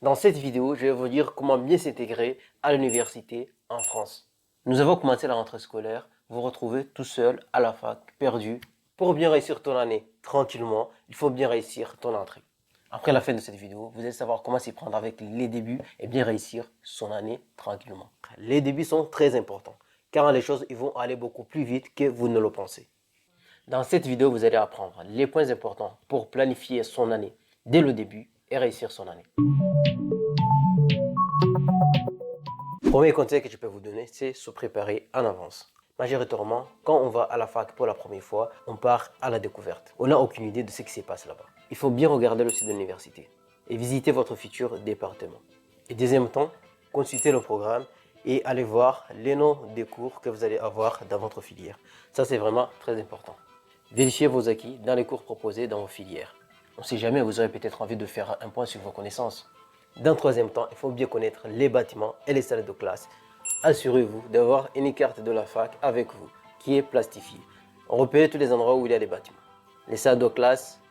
Dans cette vidéo, je vais vous dire comment bien s'intégrer à l'université en France. Nous avons commencé la rentrée scolaire, vous retrouvez tout seul à la fac, perdu. Pour bien réussir ton année tranquillement, il faut bien réussir ton entrée. Après la fin de cette vidéo, vous allez savoir comment s'y prendre avec les débuts et bien réussir son année tranquillement. Les débuts sont très importants, car les choses vont aller beaucoup plus vite que vous ne le pensez. Dans cette vidéo, vous allez apprendre les points importants pour planifier son année dès le début et réussir son année. Premier conseil que je peux vous donner, c'est se préparer en avance. Majoritairement, quand on va à la fac pour la première fois, on part à la découverte. On n'a aucune idée de ce qui se passe là-bas. Il faut bien regarder le site de l'université et visiter votre futur département. Et deuxième temps, consultez le programme et allez voir les noms des cours que vous allez avoir dans votre filière. Ça, c'est vraiment très important. Vérifiez vos acquis dans les cours proposés dans vos filières. On ne sait jamais, vous aurez peut-être envie de faire un point sur vos connaissances. Dans troisième temps, il faut bien connaître les bâtiments et les salles de classe. Assurez-vous d'avoir une carte de la fac avec vous, qui est plastifiée. Repérez tous les endroits où il y a des bâtiments. Les salles de classe,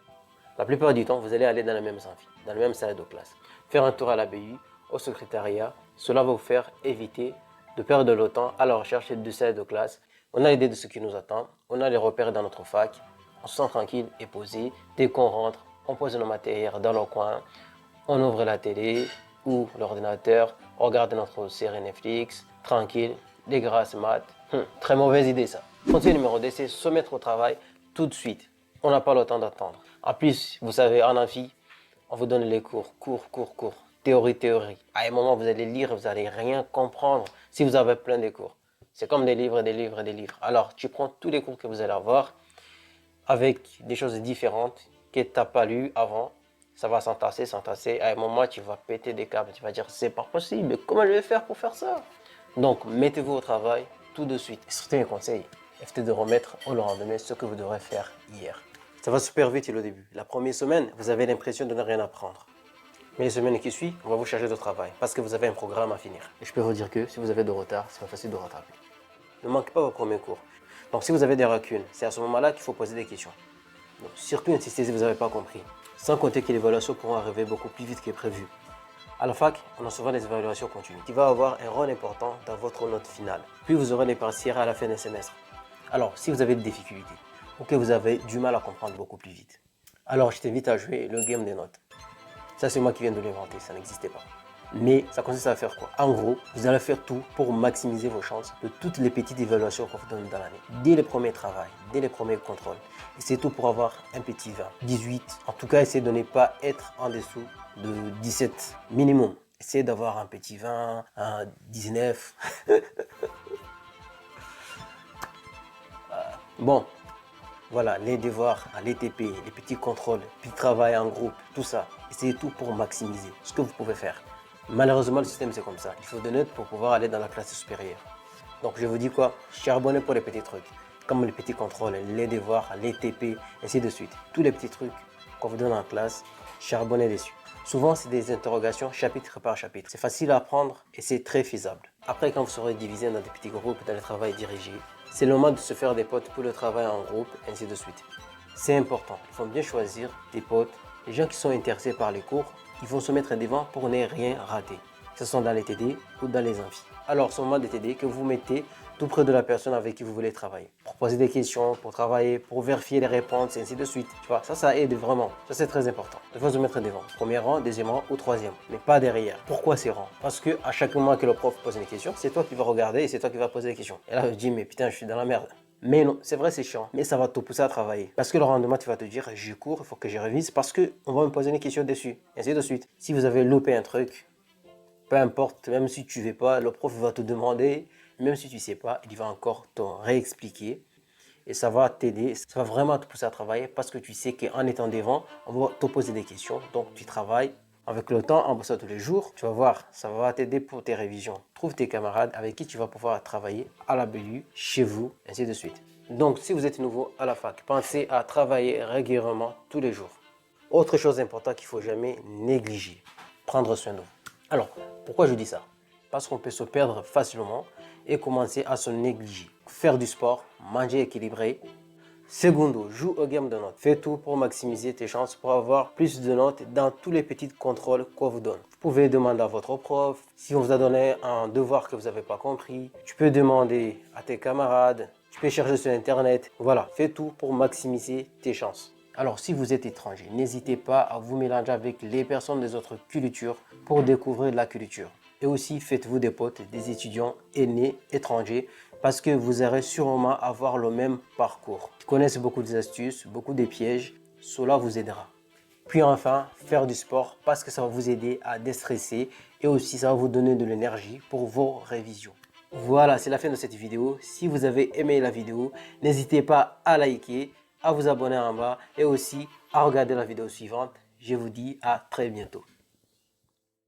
la plupart du temps, vous allez aller dans la même amphi, dans la même salle de classe. Faire un tour à la BU, au secrétariat, cela va vous faire éviter de perdre le temps à la recherche de salles de classe. On a l'idée de ce qui nous attend, on a les repères dans notre fac, on se sent tranquille et posé. Dès qu'on rentre, on pose nos matériels dans le coin, on ouvre la télé ou l'ordinateur, on regarde notre série Netflix, tranquille, des grasses maths. Très mauvaise idée ça. Conseil numéro 2, c'est se mettre au travail tout de suite. On n'a pas le temps d'attendre. En plus, vous savez, en amphi, on vous donne les cours, cours. Théorie. À un moment, vous allez lire, vous n'allez rien comprendre si vous avez plein de cours. C'est comme des livres. Alors, tu prends tous les cours que vous allez avoir avec des choses différentes que tu n'as pas lues avant. Ça va s'entasser. À un moment, tu vas péter des câbles. Tu vas dire, c'est pas possible. Comment je vais faire pour faire ça? Donc, mettez-vous au travail tout de suite. Et surtout, un conseil, évitez de remettre au lendemain ce que vous devrez faire hier. Ça va super vite le début. La première semaine, vous avez l'impression de ne rien apprendre. Mais les semaines qui suivent, on va vous charger de travail parce que vous avez un programme à finir. Et je peux vous dire que si vous avez de retard, c'est pas facile de rattraper. Ne manquez pas vos premiers cours. Donc, si vous avez des lacunes, c'est à ce moment-là qu'il faut poser des questions. Donc, surtout, insistez si vous n'avez pas compris. Sans compter que les évaluations pourront arriver beaucoup plus vite que prévu. À la fac, on a souvent des évaluations continues qui vont avoir un rôle important dans votre note finale. Puis vous aurez les partiels à la fin du semestre. Alors, si vous avez des difficultés ou que vous avez du mal à comprendre beaucoup plus vite, alors je t'invite à jouer le game des notes. Ça, c'est moi qui viens de l'inventer, ça n'existait pas. Mais ça consiste à faire quoi? En gros, vous allez faire tout pour maximiser vos chances de toutes les petites évaluations qu'on vous donne dans l'année. Dès les premiers travaux, dès les premiers contrôles. Et c'est tout pour avoir un petit 20, 18. En tout cas, essayez de ne pas être en dessous de 17 minimum. Essayez d'avoir un petit 20, un 19. Bon, voilà, les devoirs, les TP, les petits contrôles, puis le travail en groupe, tout ça. Essayez tout pour maximiser ce que vous pouvez faire. Malheureusement, le système c'est comme ça. Il faut des notes pour pouvoir aller dans la classe supérieure. Donc je vous dis quoi? Charbonnez pour les petits trucs, comme les petits contrôles, les devoirs, les TP, ainsi de suite. Tous les petits trucs qu'on vous donne en classe, charbonnez dessus. Souvent, c'est des interrogations chapitre par chapitre. C'est facile à apprendre et c'est très faisable. Après, quand vous serez divisé dans des petits groupes, dans le travail dirigé, c'est le moment de se faire des potes pour le travail en groupe, ainsi de suite. C'est important. Il faut bien choisir des potes. Les gens qui sont intéressés par les cours, ils vont se mettre devant pour ne rien rater. Que ce soit dans les TD ou dans les amphis. Alors, c'est au moment des TD que vous mettez tout près de la personne avec qui vous voulez travailler. Pour poser des questions, pour travailler, pour vérifier les réponses, et ainsi de suite. Tu vois, ça aide vraiment. Ça, c'est très important. Il faut se mettre devant. Premier rang, deuxième rang ou troisième. Mais pas derrière. Pourquoi ces rangs? Parce que à chaque moment que le prof pose une question, c'est toi qui vas regarder et c'est toi qui vas poser des questions. Et là, je dis, mais putain, je suis dans la merde. Mais non, c'est vrai, c'est chiant, mais ça va te pousser à travailler. Parce que le lendemain, tu vas te dire, je cours, il faut que je révise parce qu'on va me poser une question dessus, et ainsi de suite. Si vous avez loupé un truc, peu importe, même si tu ne veux pas, le prof va te demander, même si tu ne sais pas, il va encore te réexpliquer. Et ça va t'aider, ça va vraiment te pousser à travailler parce que tu sais qu'en étant devant, on va te poser des questions. Donc tu travailles. Avec le temps, en bossant tous les jours, tu vas voir, ça va t'aider pour tes révisions. Trouve tes camarades avec qui tu vas pouvoir travailler à la BU, chez vous, ainsi de suite. Donc, si vous êtes nouveau à la fac, pensez à travailler régulièrement tous les jours. Autre chose importante qu'il ne faut jamais négliger, prendre soin de vous. Alors, pourquoi je dis ça? Parce qu'on peut se perdre facilement et commencer à se négliger. Faire du sport, manger équilibré, Secondo, joue au game de notes. Fais tout pour maximiser tes chances pour avoir plus de notes dans tous les petits contrôles qu'on vous donne. Vous pouvez demander à votre prof si on vous a donné un devoir que vous n'avez pas compris. Tu peux demander à tes camarades. Tu peux chercher sur internet. Voilà, fais tout pour maximiser tes chances. Alors si vous êtes étranger, n'hésitez pas à vous mélanger avec les personnes des autres cultures pour découvrir la culture. Et aussi faites-vous des potes, des étudiants aînés étrangers parce que vous allez sûrement avoir le même parcours. Ils connaissent beaucoup des astuces, beaucoup des pièges, cela vous aidera. Puis enfin, faire du sport parce que ça va vous aider à déstresser et aussi ça va vous donner de l'énergie pour vos révisions. Voilà, c'est la fin de cette vidéo. Si vous avez aimé la vidéo, n'hésitez pas à liker, à vous abonner en bas et aussi à regarder la vidéo suivante. Je vous dis à très bientôt.